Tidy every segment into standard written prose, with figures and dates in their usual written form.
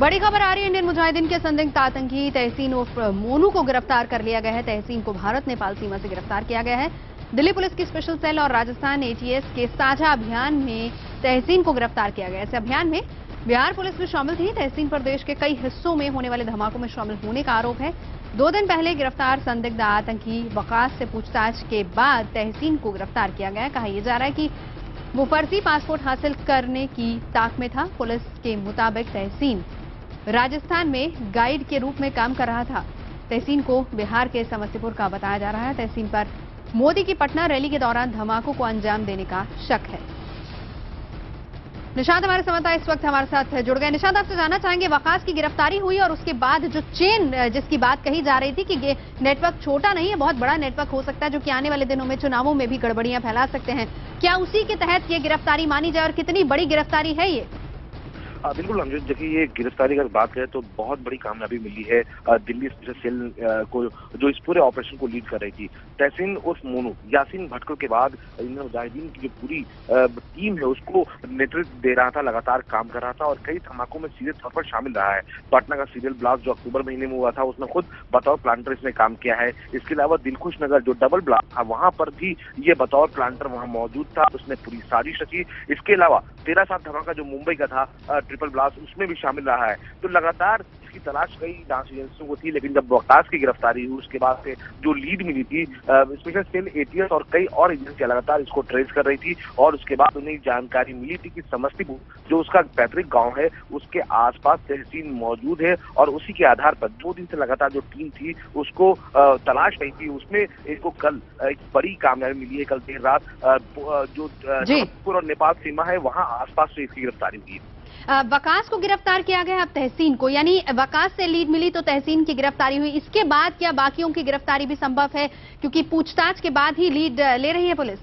बड़ी खबर आ रही है। इंडियन मुजाहिदीन के संदिग्ध आतंकी तहसीन उर्फ मोनू को गिरफ्तार कर लिया गया है। तहसीन को भारत नेपाल सीमा से गिरफ्तार किया गया है। दिल्ली पुलिस की स्पेशल सेल और राजस्थान एटीएस के साझा अभियान में तहसीन को गिरफ्तार किया गया। इस अभियान में बिहार पुलिस भी शामिल थी। तहसीन पर देश के कई हिस्सों में होने वाले धमाकों में शामिल होने का आरोप है। 2 दिन पहले गिरफ्तार संदिग्ध आतंकी वकास से पूछताछ के बाद तहसीन को गिरफ्तार किया गया। कहा यह जा रहा है कि वो फर्जी पासपोर्ट हासिल करने की ताक में था। पुलिस के मुताबिक तहसीन राजस्थान में गाइड के रूप में काम कर रहा था। तहसीन को बिहार के समस्तीपुर का बताया जा रहा है। तहसीन पर मोदी की पटना रैली के दौरान धमाकों को अंजाम देने का शक है। निशांत हमारे संवाददाता इस वक्त हमारे साथ जुड़ गए। निशांत, आपसे जानना चाहेंगे, वकास की गिरफ्तारी हुई और उसके बाद जो चेन जिसकी बात कही जा रही थी कि ये नेटवर्क छोटा नहीं है, बहुत बड़ा नेटवर्क हो सकता है जो कि आने वाले दिनों में चुनावों में भी गड़बड़ियां फैला सकते हैं, क्या उसी के तहत ये गिरफ्तारी मानी जाए और कितनी बड़ी गिरफ्तारी है ये? बिल्कुल अमजद, देखिए ये गिरफ्तारी अगर बात करें तो बहुत बड़ी कामयाबी मिली है दिल्ली स्पेशल सेल को, जो इस पूरे ऑपरेशन को लीड कर रही थी। तहसीन उर्फ मोनू यासीन भटकल के बाद इंडियन मुजाहिदीन की जो पूरी टीम है उसको नेतृत्व दे रहा था, लगातार काम कर रहा था और कई धमाकों में सीधे तौर पर शामिल रहा है। पटना का सीरियल ब्लास्ट जो अक्टूबर महीने में हुआ था उसमें खुद बतौर प्लांटर इसने काम किया है। इसके अलावा दिलखुश नगर जो डबल ब्लास्ट था वहां पर भी ये बतौर प्लांटर वहां मौजूद था, उसने पूरी साजिश रची। इसके अलावा 13/7 धमाका जो मुंबई का था ट्रिपल ब्लास्ट, उसमें भी शामिल रहा है। तो लगातार इसकी तलाश कई जांच एजेंसियों को थी, लेकिन जब वकास की गिरफ्तारी हुई उसके बाद से जो लीड मिली थी स्पेशल सेल, एटीएस और कई और एजेंसियां लगातार इसको ट्रेस कर रही थी और उसके बाद उन्हें जानकारी मिली थी कि समस्तीपुर जो उसका पैतृक गांव है उसके आसपास तहसीन मौजूद है और उसी के आधार पर 2 दिन से लगातार जो टीम थी उसको तलाश रही थी। उसमें इसको कल एक बड़ी कामयाबी मिली है। कल देर रात जो समस्तीपुर और नेपाल सीमा है वहां आसपास से इसकी गिरफ्तारी हुई है। वकास को गिरफ्तार किया गया, अब तहसीन को, यानी वकास से लीड मिली तो तहसीन की गिरफ्तारी हुई। इसके बाद क्या बाकियों की गिरफ्तारी भी संभव है, क्योंकि पूछताछ के बाद ही लीड ले रही है पुलिस?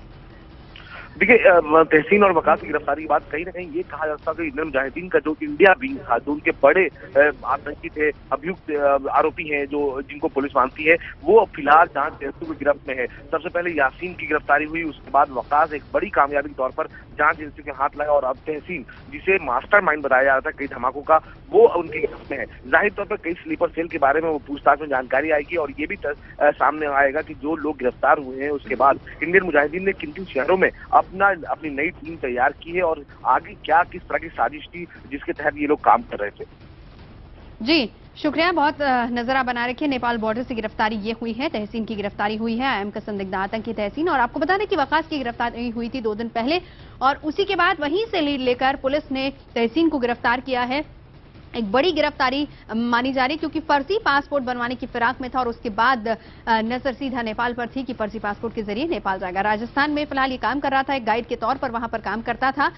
देखिए तहसीन और वकास की गिरफ्तारी के बाद कहीं ना कहीं ये कहा जा सकता है कि इंडियन मुजाहिदीन का जो इंडिया विंग था, जो उनके बड़े आतंकी थे, अभियुक्त आरोपी हैं जो जिनको पुलिस मानती है, वो फिलहाल जांच एजेंसियों की गिरफ्त में है। सबसे पहले यासीन की गिरफ्तारी हुई, उसके बाद वकास एक बड़ी कामयाबी के तौर पर जांच एजेंसी के हाथ लगा और अब तहसीन, जिसे मास्टरमाइंड बताया जा रहा था कई धमाकों का, वो उनकी गिरफ्त में है। जाहिर तौर पर कई स्लीपर सेल के बारे में वो पूछताछ में जानकारी आएगी और ये भी सामने आएगा कि जो लोग गिरफ्तार हुए हैं उसके बाद इंडियन मुजाहिदीन ने किन किन शहरों में अपनी नई टीम तैयार की है और आगे क्या किस तरह की साजिश थी जिसके तहत ये लोग काम कर रहे थे। जी शुक्रिया, बहुत नजर बना रखिए। नेपाल बॉर्डर से गिरफ्तारी ये हुई है, तहसीन की गिरफ्तारी हुई है, आईएम का संदिग्ध आतंकी तहसीन। और आपको बता दें कि वकास की गिरफ्तारी हुई थी 2 दिन पहले और उसी के बाद वहीं से लीड लेकर पुलिस ने तहसीन को गिरफ्तार किया है। एक बड़ी गिरफ्तारी मानी जा रही क्योंकि फर्जी पासपोर्ट बनवाने की फिराक में था और उसके बाद नजर सीधा नेपाल पर थी कि फर्जी पासपोर्ट के जरिए नेपाल जाएगा। राजस्थान में फिलहाल ये काम कर रहा था, एक गाइड के तौर पर वहां पर काम करता था।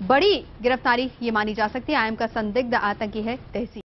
बड़ी गिरफ्तारी ये मानी जा सकती है। आईएम का संदिग्ध आतंकी है तहसीन।